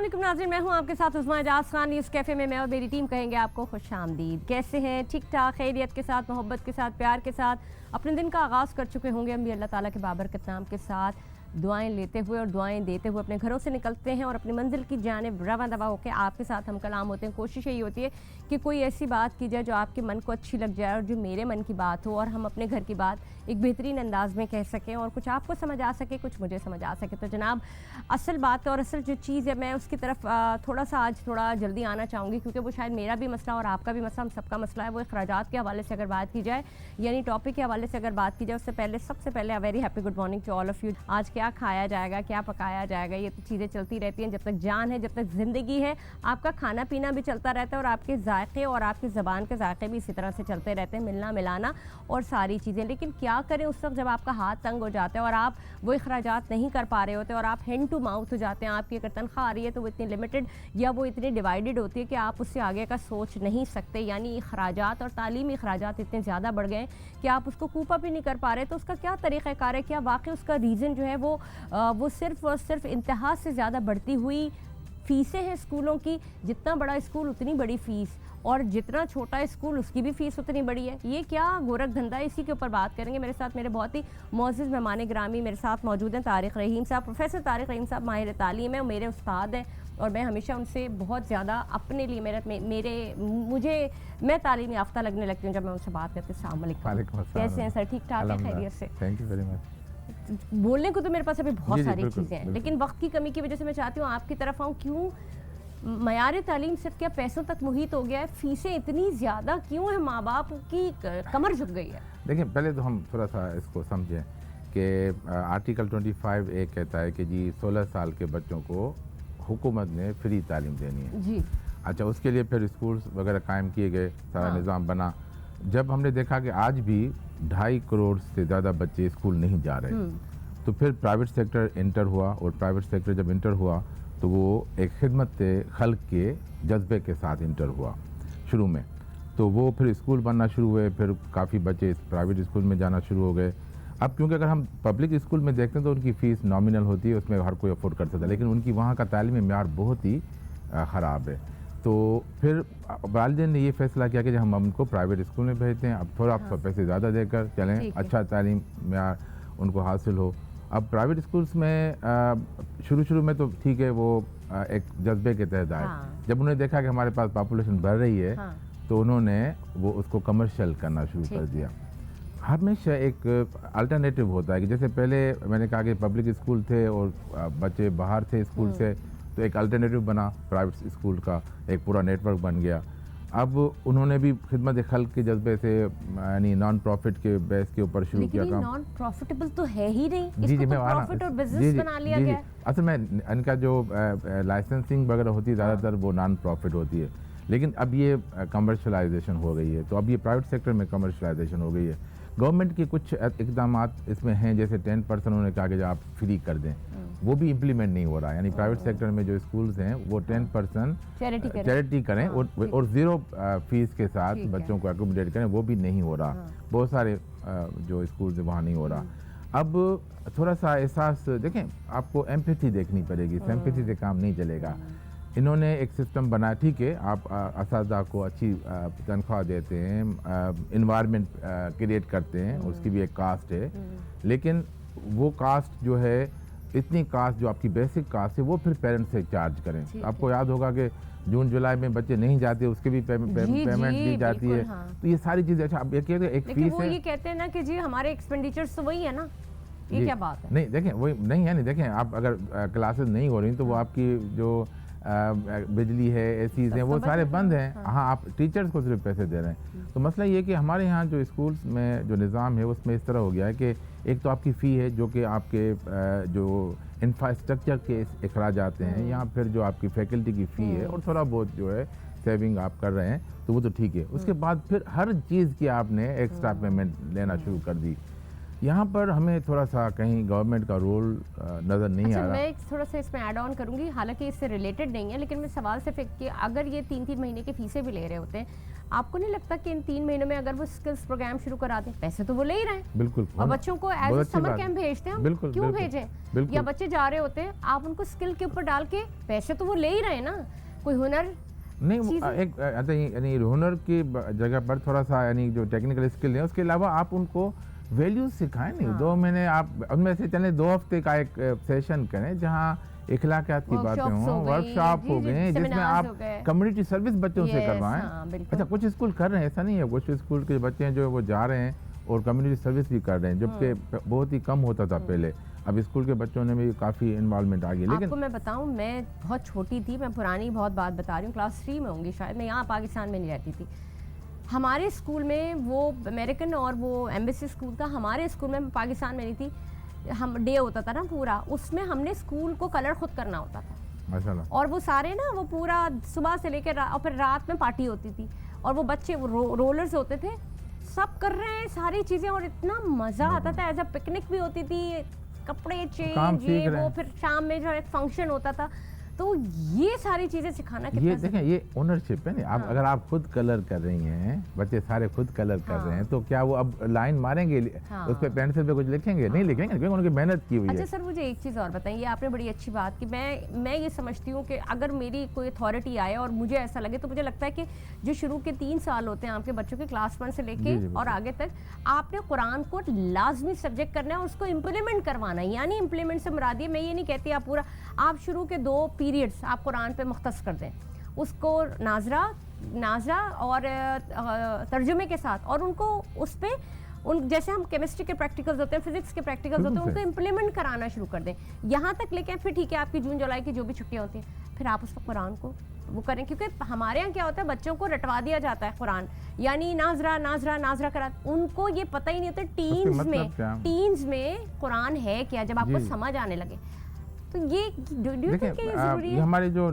अस्सलाम नाज़रीन, मैं हूं आपके साथ उस्मा एजाज खान। इस कैफ़े में मैं और मेरी टीम कहेंगे आपको खुश आमदीद। कैसे हैं? ठीक ठाक, खैरियत के साथ, मोहब्बत के साथ, प्यार के साथ अपने दिन का आगाज़ कर चुके होंगे। हम भी अल्लाह ताला के बाबरकत नाम के साथ दुआएं लेते हुए और दुआएं देते हुए अपने घरों से निकलते हैं और अपनी मंजिल की जानिब रवां दवा होकर आपके साथ हम कलाम होते हैं। कोशिश यही होती है कि कोई ऐसी बात की जाए जो आपके मन को अच्छी लग जाए और जो मेरे मन की बात हो और हम अपने घर की बात एक बेहतरीन अंदाज में कह सकें और कुछ आपको समझ आ सके, कुछ मुझे समझ आ सके। तो जनाब, असल बात और असल जो चीज़ है, मैं उसकी तरफ थोड़ा जल्दी आना चाहूँगी क्योंकि वो शायद मेरा भी मसला और आपका भी मसला, हम सबका मसला है। वो अखराजात के हवाले से अगर बात की जाए, यानी टॉपिक के हवाले से अगर बात की जाए, उससे पहले सबसे पहले very happy good morning to all of you. आज क्या खाया जाएगा, क्या पकाया जाएगा, ये तो चीज़ें चलती रहती हैं। जब तक जान है, जब तक ज़िंदगी है, आपका खाना पीना भी चलता रहता है और आपके जायके और आपकी ज़बान के जायके भी इसी तरह से चलते रहते हैं, मिलना मिलाना और सारी चीज़ें। लेकिन क्या करें उस वक्त जब आपका हाथ तंग हो जाता है और आप वो अखराजात नहीं कर पा रहे होते और आप हैंड टू माउथ हो जाते हैं। आपकी अगर तनख्वाह आ रही है तो वो इतनी लिमिटेड या वो इतनी डिवाइडेड होती है कि आप उससे आगे का सोच नहीं सकते, यानी अखराजात और तालीमी अखराजात इतने ज़्यादा बढ़ गए कि आप उसको कूप अप ही नहीं कर पा रहे। तो उसका क्या तरीक़ाकार है, क्या वाकई उसका रीज़न जो है वो सिर्फ़ और सिर्फ इंतहा से ज़्यादा बढ़ती हुई फ़ीसें हैं स्कूलों की। जितना बड़ा स्कूल उतनी बड़ी फ़ीस और जितना छोटा स्कूल उसकी भी फ़ीस उतनी बड़ी है। ये क्या गोरख धंधा है? इसी के ऊपर बात करेंगे। मेरे साथ मेरे बहुत ही मोअज़्ज़ज़ मेहमान ग्रामी मेरे साथ मौजूद हैं। तारिक रहीम साहब, प्रोफेसर तारिक रहीम साहब माहिर तालीम है और मेरे उस्ताद हैं और मैं हमेशा उनसे बहुत ज़्यादा अपने लिए मैं तालीम याफ्ता लगने लगती हूँ जब मैं उनसे बात करती हूँ। अस्सलाम वालेकुम, कैसे हैं सर? ठीक ठाक है, खैरियत से? Thank you very much. बोलने को तो मेरे पास अभी बहुत सारी चीज़ें हैं, बिल्कुल। लेकिन वक्त की कमी की वजह से मैं चाहती हूँ आपकी तरफ आऊँ। क्यों मयार तालीम सिर्फ क्या पैसों तक मुहित हो गया है? फ़ीसें इतनी ज़्यादा क्यों है? माँ बाप की कमर झुक गई है। देखिए, पहले तो हम थोड़ा सा इसको समझें कि आर्टिकल 25 एक कहता है कि जी 16 साल के बच्चों को हुकूमत ने फ्री तालीम देनी है जी। अच्छा, उसके लिए फिर स्कूल्स वगैरह कायम किए गए, सारा निज़ाम बना। जब हमने देखा कि आज भी 2.5 करोड़ से ज़्यादा बच्चे स्कूल नहीं जा रहे, तो फिर प्राइवेट सेक्टर इंटर हुआ और प्राइवेट सेक्टर जब इंटर हुआ तो वो एक खिदमत खल्क के जज्बे के साथ इंटर हुआ शुरू में। तो वो फिर स्कूल बनना शुरू हुए, फिर काफ़ी बच्चे प्राइवेट स्कूल में जाना शुरू हो गए। अब क्योंकि अगर हम पब्लिक स्कूल में देखते हैं तो उनकी फ़ीस नॉमिनल होती है, उसमें हर कोई अफोर्ड कर सकता है, लेकिन उनकी वहाँ का तालीमी मेयार बहुत ही ख़राब है। तो फिर वालिदैन ने ये फैसला किया कि हम उनको प्राइवेट स्कूल में भेजते हैं, अब थोड़ा पैसे ज़्यादा देकर चलें, अच्छा तालीम मेयार उनको हासिल हो। अब प्राइवेट स्कूल्स में शुरू में तो ठीक है, वो एक जज्बे के तहत आए। जब उन्होंने देखा कि हमारे पास पॉपुलेशन बढ़ रही है, तो उन्होंने वो उसको कमर्शियल करना शुरू कर दिया। हमेशा एक अल्टरनेटिव होता है कि जैसे पहले मैंने कहा कि पब्लिक स्कूल थे और बच्चे बाहर थे स्कूल से, तो एक अल्टरनेटिव बना प्राइवेट स्कूल का, एक पूरा नेटवर्क बन गया। अब उन्होंने भी खिदमत खल्क के जज्बे से यानी नॉन प्रॉफिट के बेस के ऊपर शुरू किया काम। नॉन प्रॉफिटेबल तो है ही नहीं, जी इसको तो प्रॉफिट और बिजनेस बना लिया गया है। असल में इनका जो लाइसेंसिंग वगैरह होती है ज़्यादातर वो नॉन प्रॉफिट होती है, लेकिन अब ये कमर्शलाइजेशन हो गई है, तो अब ये प्राइवेट सेक्टर में कमर्शलाइजेशन हो गई है। गवर्नमेंट के कुछ इकदाम इसमें हैं, जैसे 10% उन्होंने कहा कि आप फ्री कर दें, वो भी इम्प्लीमेंट नहीं हो रहा है। यानी प्राइवेट सेक्टर में जो स्कूल्स हैं वो 10% चैरिटी करें और 0 फीस के साथ बच्चों को एकोमोडेट करें, वो भी नहीं हो रहा। बहुत सारे जो स्कूल्स हैं वहाँ नहीं हो रहा। अब थोड़ा सा एहसास देखें, आपको एम्पैथी देखनी पड़ेगी, सिंपैथी से काम नहीं चलेगा। इन्होंने एक सिस्टम बनाया, ठीक है, आप असातिज़ा को अच्छी तनख्वाह देते हैं, इन्वायरमेंट क्रिएट करते हैं, उसकी भी एक कास्ट है, लेकिन वो कास्ट जो है, इतनी कास्ट जो आपकी बेसिक कास्ट है, वो फिर पेरेंट्स से चार्ज करें। आपको याद होगा कि जून जुलाई में बच्चे नहीं जाते, उसके भी पेमेंट दी जाती है। तो ये सारी चीज़ें, अच्छा आप ये कहते हैं एक फीस है, ये कहते हैं ना कि जी हमारे एक्सपेंडिचर्स तो वही है ना, ये क्या बात है? नहीं देखें, वही नहीं है। नहीं देखें, आप अगर क्लासेस नहीं हो रही तो वो आपकी जो बिजली है, एसीज हैं, वो सारे बंद हैं। हाँ, आप टीचर्स को सिर्फ पैसे दे रहे हैं। तो मसला ये कि हमारे यहाँ जो स्कूल्स में जो निज़ाम है उसमें इस तरह हो गया है कि एक तो आपकी फ़ी है जो कि आपके जो इंफ्रास्ट्रक्चर के अखराजात हैं, या फिर जो आपकी फैकल्टी की फ़ी है और थोड़ा बहुत जो है सेविंग आप कर रहे हैं, तो वो तो ठीक है। उसके बाद फिर हर चीज़ की आपने एक्स्ट्रा पेमेंट लेना शुरू कर दी। यहाँ पर हमें थोड़ा सा कहीं गवर्नमेंट का रोल नज़र नहीं आ रहा। मैं थोड़ा सा इसमें ऐड ऑन करूंगी, हालांकि इससे रिलेटेड नहीं है, लेकिन मैं सवाल सिर्फ एक कि अगर ये 3-3 महीने की फीसें भी ले रहे होते हैं, आपको नहीं लगता कि इन 3 महीनों में अगर वो स्किल्स प्रोग्राम शुरू कराते हैं, पैसे तो वो ले ही रहे हैं। बिल्कुल। और बच्चों को एज ए समर कैंप भेजते हैं, बिल्कुल, क्यों बिल्कुल, भेजें? बिल्कुल। या बच्चे जा रहे होते हैं, आप उनको स्किल के ऊपर डाल के पैसे तो वो ले ही रहे हैं ना, कोई हुनर नहीं। एक यानी हुनर की जगह पर थोड़ा सा यानी जो टेक्निकल स्किल है उसके अलावा आप उनको वैल्यूज सिखाएं। नहीं 2 महीने आप उनमें से चले 2 हफ्ते का एक सेशन करें जहाँ इखलाकियात की बातें हों, वर्कशॉप हो गए जिसमें आप कम्युनिटी सर्विस बच्चों से करवाएं। अच्छा, कुछ स्कूल कर रहे हैं, ऐसा नहीं है, कुछ स्कूल के बच्चे हैं जो वो जा रहे हैं और कम्युनिटी सर्विस भी कर रहे हैं, जबकि बहुत ही कम होता था पहले। अब स्कूल के बच्चों ने भी काफ़ी इन्वॉल्वमेंट आ गई। लेकिन आपको मैं बताऊं, मैं बहुत छोटी थी, मैं पुरानी बहुत बात बता रही हूँ, क्लास 3 में होंगी शायद, मैं यहाँ पाकिस्तान में नहीं रहती थी। हमारे स्कूल में वो अमेरिकन और वो एम्बेसी स्कूल था, हमारे स्कूल में पाकिस्तान में नहीं थी, हम डे होता था ना पूरा, उसमें हमने स्कूल को कलर खुद करना होता था माशाल्लाह। और वो सारे ना वो पूरा सुबह से लेकर और फिर रात में पार्टी होती थी और वो बच्चे रोलर्स होते थे, सब कर रहे हैं सारी चीज़ें और इतना मज़ा आता था। एज अ पिकनिक भी होती थी, कपड़े चेंज ये वो, फिर शाम में जो एक फंक्शन होता था। तो ये सारी चीजें सिखाना कितना ये देखें, ये ओनरशिप है नहीं। आप अगर आप खुद कलर कर रही हैं, बच्चे सारे खुद कलर कर रहे हैं, तो क्या वो अब लाइन मारेंगे उस पे पेंसिल पे कुछ लिखेंगे? नहीं लिखेंगे, क्योंकि उनकी मेहनत की हुई है। अच्छा सर, मुझे एक चीज़ और बताइए, आपने बड़ी अच्छी बात की। मैं ये समझती हूँ कि अगर मेरी कोई अथॉरिटी आए और मुझे ऐसा लगे, तो मुझे लगता है कि जो शुरू के 3 साल होते हैं आपके बच्चों के क्लास 1 से लेके और आगे तक, आपने कुरान को लाजमी सब्जेक्ट करना है और उसको इम्प्लीमेंट करवाना है। यानी इम्प्लीमेंट से मुराद ये, मैं ये नहीं कहती आप पूरा, आप शुरू के 2 पीरियड्स आप कुरान पे मुख्तस कर दें, उसको नाजरा और तर्जुमे के साथ, और उनको उस पे जैसे हम केमिस्ट्री के प्रैक्टिकल्स होते हैं, फिजिक्स के प्रैक्टिकल्स होते हैं, उनको इम्प्लीमेंट कराना शुरू कर दें। यहाँ तक लेके फिर ठीक है, आपकी जून जुलाई की जो भी छुट्टियाँ होती हैं, फिर आप उस पर कुरान को वो करें, क्योंकि हमारे यहाँ क्या होता है, बच्चों को रटवा दिया जाता है कुरान, यानी नाजरा करा, उनको ये पता ही नहीं होता टीन्स में कुरान है क्या, जब आपको समझ आने लगे। तो ये हमारे जो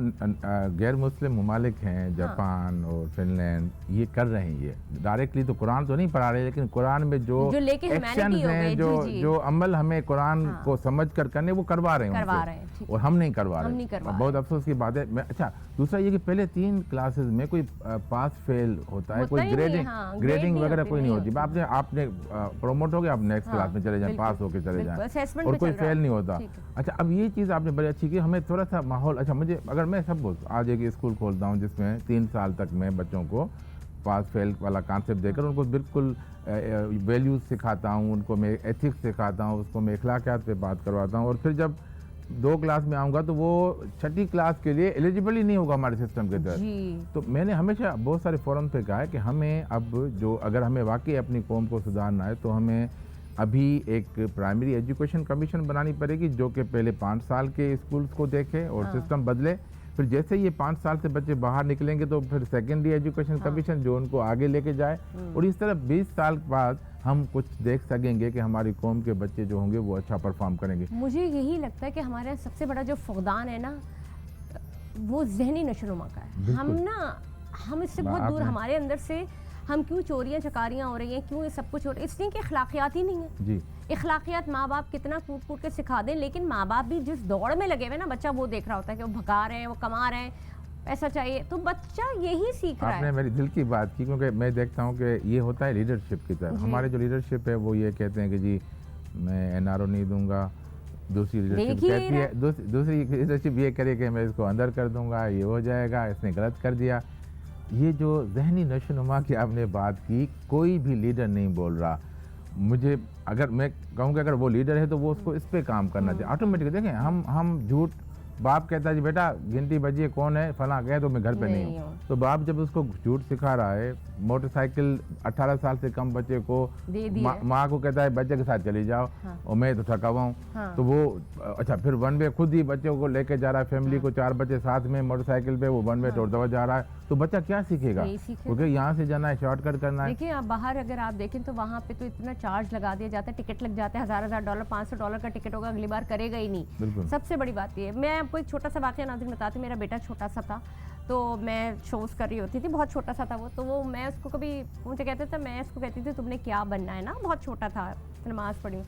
गैर मुस्लिम ममालिक हैं, जापान और फिनलैंड, ये कर रहे हैं। ये डायरेक्टली तो कुरान तो नहीं पढ़ा रहे, लेकिन कुरान में जो एक्शन हैं, जो अमल हमें कुरान को समझ कर करने, वो करवा रहे हैं और हम नहीं करवा रहे। बहुत अफसोस की बात है। अच्छा, दूसरा ये कि पहले 3 क्लासेस में कोई पास फेल होता है, कोई ग्रेडिंग वगैरह कोई नहीं होती। आपने प्रोमोट हो गया, आप नेक्स्ट क्लास में चले जाएं, पास होके चले जाएं, और कोई फेल नहीं होता। अच्छा, अब ये चीज़ आपने बड़ी अच्छी की, हमें थोड़ा सा माहौल। अच्छा, मुझे अगर मैं सपोज आज एक स्कूल खोलता हूँ जिसमें 3 साल तक मैं बच्चों को पास फेल वाला कॉन्सेप्ट देकर उनको बिल्कुल वैल्यूज सिखाता हूँ, उनको मैं एथिक्स सिखाता हूँ, उसको मैं इखलाकियात पे बात करवाता हूँ, और फिर जब 2 क्लास में आऊँगा तो वो 6ठी क्लास के लिए एलिजिबल ही नहीं होगा हमारे सिस्टम के तहत। तो मैंने हमेशा बहुत सारे फोरम पे कहा है कि हमें अब जो, अगर हमें वाकई अपनी कौम को सुधारना है, तो हमें अभी एक प्राइमरी एजुकेशन कमीशन बनानी पड़ेगी, जो कि पहले 5 साल के स्कूल्स को देखे और सिस्टम बदले। फिर जैसे ये 5 साल से बच्चे बाहर निकलेंगे तो फिर सेकेंडरी एजुकेशन कमीशन जो उनको आगे लेके जाए, और इस तरह 20 साल बाद हम कुछ देख सकेंगे कि हमारी कौम के बच्चे जो होंगे वो अच्छा परफॉर्म करेंगे। मुझे यही लगता है कि हमारे यहाँ सबसे बड़ा जो फुकदान है ना, वो जहनी नशोनुमा का है। हम इससे बहुत दूर, हमारे अंदर से हम क्यों चोरियां चकारियां हो रही हैं, क्यों ये सब कुछ हो रहा है, इसलिए कि अखलाकियात ही नहीं है जी। अखलाकियात माँ बाप कितना कूट कूट के सिखा दें, लेकिन माँ बाप भी जिस दौड़ में लगे हुए ना, बच्चा वो देख रहा होता है कि वो भगा रहे हैं, वो कमा रहे हैं, पैसा चाहिए, तो बच्चा यही सीख रहा है। आपने मेरी दिल की बात की, क्योंकि मैं देखता हूँ कि ये होता है लीडरशिप की तरह। हमारे जो लीडरशिप है वो ये कहते हैं कि जी मैं NRO नहीं दूंगा, दूसरी लीडरशिप कहती है, दूसरी लीडरशिप ये करे कि मैं इसको अंदर कर दूंगा, ये हो जाएगा, इसने गलत कर दिया। ये जो जहनी नशोनुमा की आपने बात की, कोई भी लीडर नहीं बोल रहा। मुझे अगर मैं कहूँ कि अगर वो लीडर है तो वो उसको इस पे काम करना चाहिए ऑटोमेटिक। देखें, हम झूठ, बाप कहता है जी बेटा गिनती बजिए कौन है, फलां कहे तो मैं घर पे नहीं हूँ, तो बाप जब उसको झूठ सिखा रहा है, मोटरसाइकिल 18 साल से कम बच्चे को माँ को कहता है बच्चे के साथ चली जाओ, और मैं तो थका हुआ हूँ, तो वो अच्छा फिर 1 वे खुद ही बच्चों को लेके जा रहा है, फैमिली को 4 बच्चे साथ में मोटरसाइकिल पे, वो 1 वे तोड़ता हुआ जा रहा है, तो बच्चा क्या सीखेगा? क्योंकि यहाँ से जाना है, शॉर्टकट करना है। देखिए आप बाहर अगर आप देखें तो वहाँ पे तो इतना चार्ज लगा दिया जाता है, टिकट लग जाता है, $1000 $500 का टिकट होगा, अगली बार करेगा ही नहीं। सबसे बड़ी बात ये, मैं आपको एक छोटा सा वाक़या नाज़रीन बताती हूँ। मेरा बेटा छोटा सा था, तो मैं शोज़ कर रही होती थी, बहुत छोटा सा था वो, तो वो मैं उसको कभी मुझे कहते थे, मैं उसको कहती थी तुमने क्या बनना है ना, बहुत छोटा था, नमाज़ पढ़ी हूँ,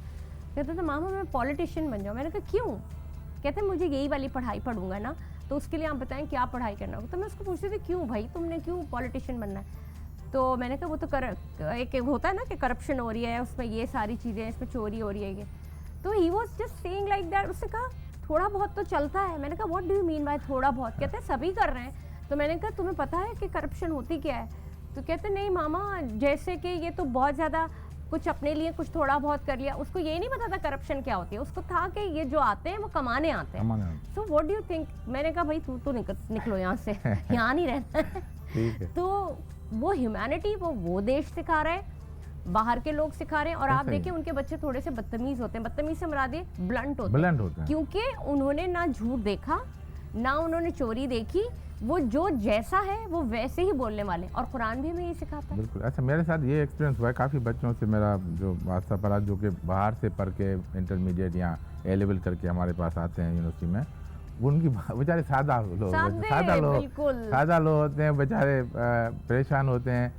कहते थे मामा मैं पॉलिटिशियन बन जाऊँ। मैंने कहा क्यों? कहते मुझे यही वाली पढ़ाई पढ़ूंगा ना, तो उसके लिए आप बताएं क्या पढ़ाई करना होगा। तो मैं उसको पूछती थी क्यों भाई, तुमने क्यों पॉलिटिशियन बनना है? तो मैंने कहा वो तो एक होता है ना कि करप्शन हो रही है, उसमें ये सारी चीज़ें, इसमें चोरी हो रही है ये। तो he was just saying like that. उसने कहा थोड़ा बहुत तो चलता है। मैंने कहा what do you mean by थोड़ा बहुत? कहते हैं सभी कर रहे हैं। तो मैंने कहा तुम्हें पता है कि करप्शन होती क्या है? तो कहते नहीं मामा, जैसे कि ये तो बहुत ज़्यादा कुछ अपने लिए कुछ थोड़ा बहुत कर लिया। उसको ये नहीं पता था करप्शन क्या होती है, उसको था कि ये जो आते हैं वो कमाने आते हैं। So what do you think? मैंने कहा भाई तू तो निकलो यहाँ से, यहाँ नहीं रहना है। ठीक है। तो वो ह्यूमैनिटी वो देश सिखा रहा है, बाहर के लोग सिखा रहे हैं। और आप देखिए उनके बच्चे थोड़े से बदतमीज होते हैं, बदतमीज से मुराद ब्लंट होते हैं, क्योंकि उन्होंने ना झूठ देखा ना उन्होंने चोरी देखी। वो जो जैसा है वो वैसे ही बोलने वाले, और कुरान भी हमें ये सिखाता है। बिल्कुल। अच्छा, मेरे साथ ये एक्सपीरियंस हुआ है, काफ़ी बच्चों से मेरा जो वास्ता पड़ा जो कि बाहर से पढ़ के इंटरमीडिएट या ए लेवल करके हमारे पास आते हैं यूनिवर्सिटी में, उनकी बेचारे सादा लोग होते हैं, बेचारे परेशान होते हैं।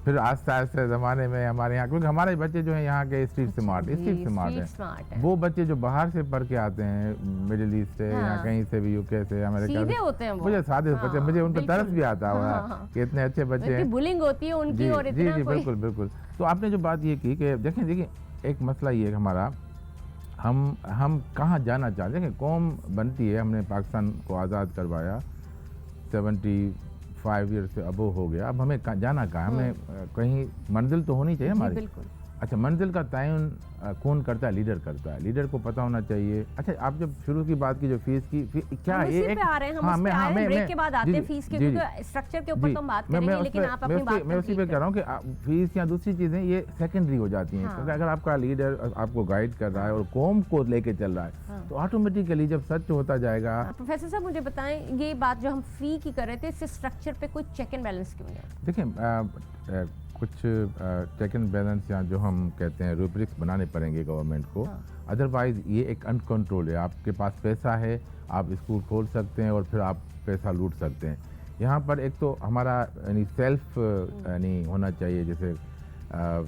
फिर आस्ते आस्ते ज़माने में हमारे यहाँ, क्योंकि हमारे बच्चे जो हैं यहाँ के स्ट्रीट स्मार्ट है, वो बच्चे जो बाहर से पढ़ के आते हैं मिडिल ईस्ट से या कहीं से भी, यूके से, अमेरिका से, होते हैं मुझे सादे बच्चे, मुझे उन पर तरस भी आता है कि इतने अच्छे बच्चे हैं। बुलिंग होती है उनकी, और जी जी बिल्कुल बिल्कुल। तो आपने जो बात ये की कि देखिए एक मसला ये है हमारा, हम कहाँ जाना चाहते हैं। कौम बनती है, हमने पाकिस्तान को आज़ाद करवाया, 75 ईयर से अबो हो गया, अब हमें जाना कहाँ? हमें कहीं मंजिल तो होनी चाहिए हमारी। बिल्कुल। अच्छा, मंजिल का तयन कौन करता है? लीडर करता है, लीडर को पता होना चाहिए। अच्छा, आप जब शुरू की बात की जो फीस की क्या ये एक ब्रेक के बाद आते हैं फीस के, क्योंकि स्ट्रक्चर के ऊपर तो हम बात करेंगे, लेकिन आप अपनी बात मैं उसी पे कह रहा हूँ कि फीस या दूसरी चीज़ें ये सेकेंडरी हो जाती हैं, क्योंकि अगर आपका लीडर आपको गाइड कर रहा है और कौम को लेके चल रहा है तो ऑटोमेटिकली जब सच होता जाएगा। प्रोफेसर साहब मुझे बताएं, ये बात जो हम फी की कर रहे थे, इससे स्ट्रक्चर पे कोई चेक एंड बैलेंस क्यों नहीं? देखिए कुछ चेक एंड बैलेंस या जो हम कहते हैं रूब्रिक्स बनाने पड़ेंगे गवर्नमेंट को, अदरवाइज ये एक अनकंट्रोल है। आपके पास पैसा है, आप स्कूल खोल सकते हैं और फिर आप पैसा लूट सकते हैं। यहाँ पर एक तो हमारा यानी सेल्फ यानी होना चाहिए, जैसे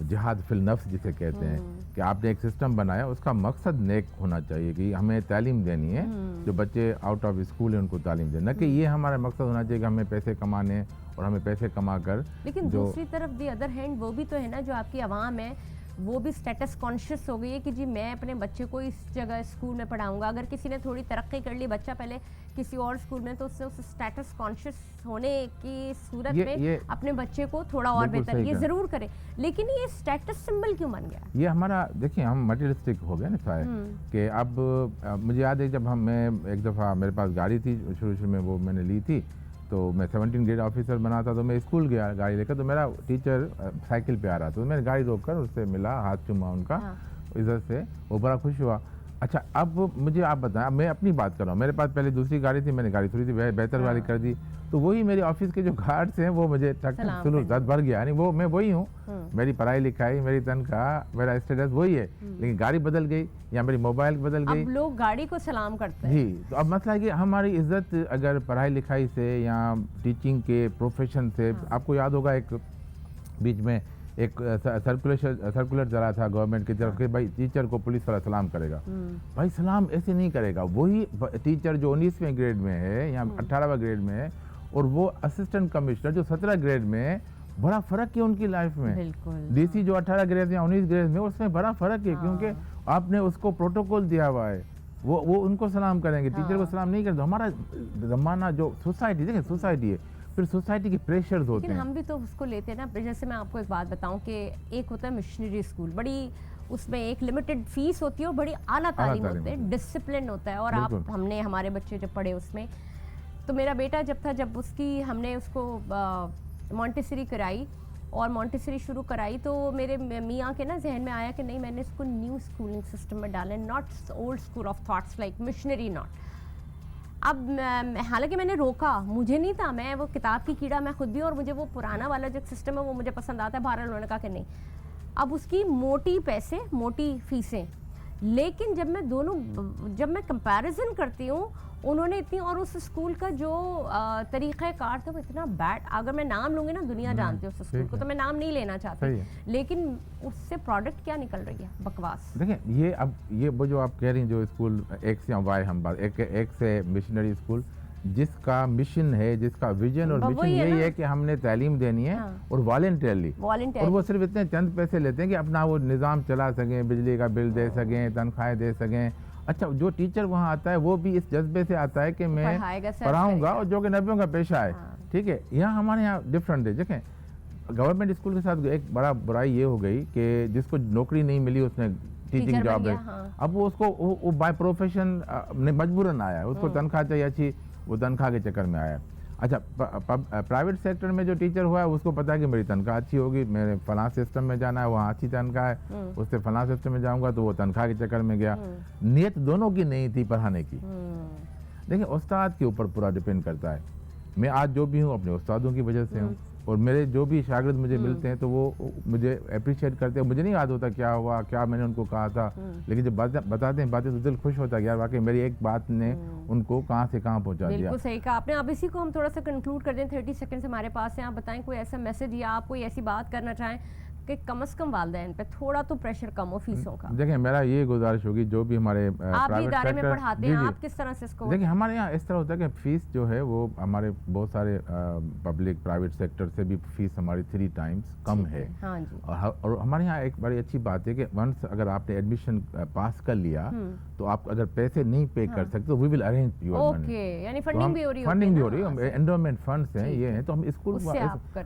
जिहाद फिल नफ्स जिसे कहते हैं, कि आपने एक सिस्टम बनाया, उसका मकसद नेक होना चाहिए कि हमें तालीम देनी है, जो बच्चे आउट ऑफ स्कूल है उनको तालीम देना, कि ये हमारा मकसद होना चाहिए कि हमें पैसे कमाने और हमें पैसे कमा कर। लेकिन दूसरी तरफ दी अदर हैंड वो भी तो है ना, जो आपकी आवाम है वो भी स्टेटस कॉन्शियस हो गई है कि जी मैं अपने बच्चे को इस जगह स्कूल में पढ़ाऊंगा। अगर किसी ने थोड़ी तरक्की कर ली, बच्चा पहले किसी और स्कूल में, तो उससे उस स्टेटस कॉन्शियस होने की सूरत में अपने बच्चे को थोड़ा और बेहतर ये ज़रूर करे। लेकिन ये स्टेटस सिंबल क्यों बन गया? ये हमारा देखिए हम मटेरियलिस्टिक हो गया ना शायद, कि अब मुझे याद है जब मैं एक दफ़ा मेरे पास गाड़ी थी शुरू में, वो मैंने ली थी, तो मैं 17 ग्रेड ऑफिसर बना था, तो मैं स्कूल गया गाड़ी लेकर, तो मेरा टीचर साइकिल पे आ रहा था, तो मैंने गाड़ी रोक कर उससे मिला, हाथ चूमा उनका इज्जत से, वो बड़ा खुश हुआ। अच्छा, अब मुझे आप बताएं, मैं अपनी बात कर रहा हूँ, मेरे पास पहले दूसरी गाड़ी थी, मैंने गाड़ी थोड़ी सी बेहतर वाली कर दी, तो वही मेरे ऑफिस के जो गार्ड्स हैं वो मुझे सुलूक भर गया, यानी वो मैं वही हूँ, मेरी पढ़ाई लिखाई, मेरी तनख्वाह, मेरा स्टेटस वही है, लेकिन गाड़ी बदल गई या मेरी मोबाइल बदल गई। अब लोग गाड़ी को सलाम करते हैं। जी, तो अब मसला है कि हमारी इज्जत अगर पढ़ाई लिखाई से या टीचिंग के प्रोफेशन से, आपको याद होगा एक बीच में एक सर्कुलर चला था गवर्नमेंट की तरफ कि भाई टीचर को पुलिस वाला सलाम करेगा। भाई सलाम ऐसे नहीं करेगा, वही टीचर जो 19वें ग्रेड में है या 18वें ग्रेड में है, और वो असिस्टेंट कमिश्नर जो 17 ग्रेड में है, बड़ा फर्क है उनकी लाइफ में। डीसी जो 18 ग्रेड या 19 ग्रेड में, उसमें बड़ा फर्क है, क्योंकि आपने उसको प्रोटोकॉल दिया हुआ है, वो उनको सलाम करेंगे, टीचर को सलाम नहीं करते। हमारा जमाना जो सोसाइटी, देखिए सोसाइटी है, फिर सोसाइटी के प्रेशर्स होते हैं, हम भी तो उसको लेते हैं ना। जैसे मैं आपको एक बात बताऊं कि एक होता है मिशनरी स्कूल, बड़ी उसमें एक लिमिटेड फीस होती है और बड़ी आला तालीम होती है, डिसिप्लिन होता है। और हमने हमारे बच्चे जब पढ़े उसमें, तो मेरा बेटा जब था, जब हमने उसको मॉन्टेसरी कराई और मॉन्टेसरी शुरू कराई, तो मेरे मियाँ के ना जहन में आया कि नहीं, मैंने इसको न्यू स्कूलिंग सिस्टम में डाला, not old school of thoughts like missionary not. अब हालांकि मैंने रोका, मुझे नहीं था, मैं वो किताब की कीड़ा मैं खुद भी, और मुझे वो पुराना वाला जो सिस्टम है वो मुझे पसंद आता है। बहरहाल उन्होंने कहा कि नहीं, अब उसकी मोटी पैसे, मोटी फीसें, لیکن جب میں کمپیریزن کرتی ہوں انہوں نے اتنی، اور اس اسکول کا جو طریقہ کار تھا وہ اتنا بیڈ، اگر میں نام لوں گی نا دنیا جانتی ہے اس اسکول کو، تو میں نام نہیں لینا چاہتی، لیکن اس سے پروڈکٹ کیا نکل رہی ہے؟ بکواس. دیکھیں یہ وہ جو آپ کہہ رہی ہیں جو اسکول ایکس یا وائی، ہم بات ایک سے مشنری اسکول جس کا مشن ہے، جس کا ویژن اور مشن یہی ہے کہ ہم نے تعلیم دینی ہے اور والنٹیئرلی، اور وہ صرف اتنے چند پیسے لیتے ہیں کہ اپنا وہ نظام چلا سکیں، بجلی کا بل دے سکیں، تنخواہیں دے سکیں. اچھا جو ٹیچر وہاں آتا ہے وہ بھی اس جذبے سے آتا ہے کہ میں پڑھاؤں گا، اور جو کہ نبیوں کا پیشہ ہے. ٹھیک ہے، یہاں ہمارے یہاں ڈفرینٹ ہے. دیکھیں گورنمنٹ اسکول کے ساتھ ایک بڑا برائی یہ ہو گئی کہ جس کو نوکری نہیں ملی اس نے ٹیچنگ جاب ہے، اب وہ اس کو بائی پروفیشن مجبوراً آیا ہے، اس کو تنخواہ چاہیے اچھی، وہ تنخواہ کے چکر میں آیا. اچھا پرائیویٹ سیکٹر میں جو ٹیچر ہوا ہے اس کو پتا ہے کہ میری تنخواہ اچھی ہوگی، میرے فلاں سسٹم میں جانا ہے وہاں اچھی تنخواہ ہے، اس سے فلاں سسٹم میں جاؤں گا تو وہ تنخواہ کے چکر میں گیا. نیت دونوں کی نہیں تھی پڑھانے کی. دیکھیں استاد کے اوپر پورا ڈپینڈ کرتا ہے. میں آج جو بھی ہوں اپنے استادوں کی وجہ سے ہوں، اور میرے جو بھی شاگرد مجھے ملتے ہیں تو وہ مجھے اپریشیٹ کرتے ہیں. مجھے نہیں یاد ہوتا کیا ہوا، کیا میں نے ان کو کہا تھا، لیکن جب بتاتے ہیں باتیں تو دل خوش ہوتا ہے یار واقعی میری ایک بات نے ان کو کہاں سے کہاں پہنچا دیا. بالکل صحیح کہا آپ نے. اب اسی کو ہم تھوڑا سا کنکلوڈ کر دیں، 30 سیکنڈز ہمارے پاس ہیں. آپ بتائیں کوئی ایسا میسج یا آپ کوئی ایسی بات کرنا چاہیں کہ کم از کم والدین پہ تھوڑا تو پریشر کم ہو فیسوں کا. دیکھیں میرا یہ گزارش ہوگی جو بھی ہمارے آپ بھی ادارے میں پڑھاتے ہیں، آپ کس طرح سے اس کو؟ دیکھیں ہمارے یہاں اس طرح ہوتا ہے کہ فیس جو ہے وہ ہمارے بہت سارے پبلک پرائیویٹ سیکٹر سے بھی فیس ہماری 3 ٹائمز کم ہے. اور ہمارے یہاں ایک بڑی اچھی بات ہے کہ ونس اگر آپ نے ایڈمیشن پاس کر لیا تو آپ اگر پیسے نہیں پے کر سکتے تو وی ول ارینج یور منی. یعنی فنڈنگ بھی ہو رہی ہے، فنڈنگ بھی ہو رہی ہے، انڈورمنٹ فنڈز ہیں یہ ہیں. تو ہم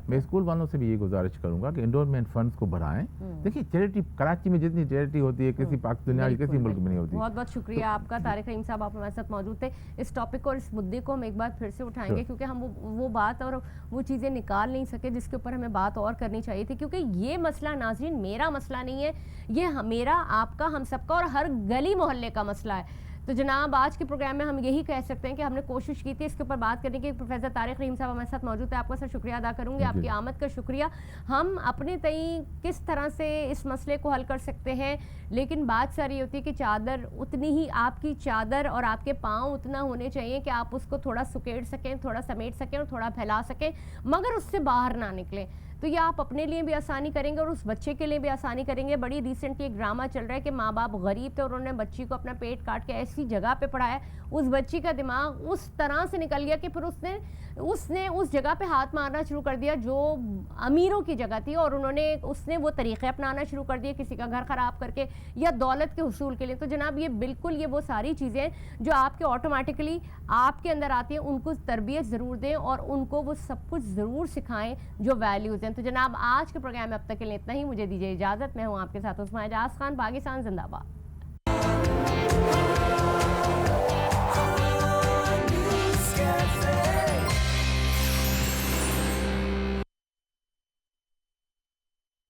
میں اسکول والوں سے بھی یہ گزارش کروں گا کہ انڈورمنٹ فنڈز کو بڑھائیں. دیکھیے چیریٹی کراچی میں جتنی چیریٹی ہوتی ہے کسی دنیا کی کسی ملک میں نہیں ہوتی. بہت بہت شکریہ آپ کا طارق رحیم صاحب، آپ ہمارے ساتھ موجود تھے. اس ٹاپک کو اور اس مدعے کو ہم ایک بار پھر سے اٹھائیں گے کیونکہ ہم وہ بات اور وہ چیزیں نکال نہیں سکے جس کے اوپر ہمیں بات اور کرنی چاہیے تھی. کیونکہ یہ مسئلہ ناظرین میرا مسئلہ نہیں ہے، یہ میرا، آپ کا، ہم سب کا اور ہر گلی محلے کا مسئلہ ہے. تو جناب آج کے پروگرام میں ہم یہی کہہ سکتے ہیں کہ ہم نے کوشش کی تھی اس کے اوپر بات کرنے کی. پروفیسر طارق رحیم صاحب ہمارے ساتھ موجود ہے، آپ کا سر شکریہ ادا کروں گی، آپ کی آمد کا شکریہ. ہم اپنے تئیں کس طرح سے اس مسئلے کو حل کر سکتے ہیں، لیکن بات ساری ہوتی ہے کہ چادر اتنی ہی، آپ کی چادر اور آپ کے پاؤں اتنا ہونے چاہیے کہ آپ اس کو تھوڑا سکیڑ سکیں، تھوڑا سمیٹ سکیں اور تھوڑا پھیلا سکیں، مگر اس سے باہر نہ نکلیں. تو یہ آپ اپنے لیے بھی آسانی کریں گے اور اس بچے کے لیے بھی آسانی کریں گے. بڑی ریسنٹلی ایک ڈرامہ چل رہا ہے کہ ماں باپ غریب تھے اور انہوں نے بچی کو اپنا پیٹ کاٹ کے ایسی جگہ پہ پڑھایا، اس بچی کا دماغ اس طرح سے نکل گیا کہ پھر اس نے اس جگہ پہ ہاتھ مارنا شروع کر دیا جو امیروں کی جگہ تھی، اور اس نے وہ طریقے اپنانا شروع کر دیے کسی کا گھر خراب کر کے یا دولت کے حصول کے لیے. تو جناب یہ بالکل یہ وہ ساری چیزیں جو آپ کے آٹومیٹکلی آپ کے اندر آتی ہیں، ان کو تربیت ضرور دیں اور ان کو وہ سب کچھ ضرور سکھائیں جو ویلیوز ہیں. تو جناب آج کے پروگرام میں اب تک کے لیے اتنا ہی. مجھے دیجیے اجازت. میں ہوں آپ کے ساتھ عثمان اعجاز خان. پاکستان زندہ باد.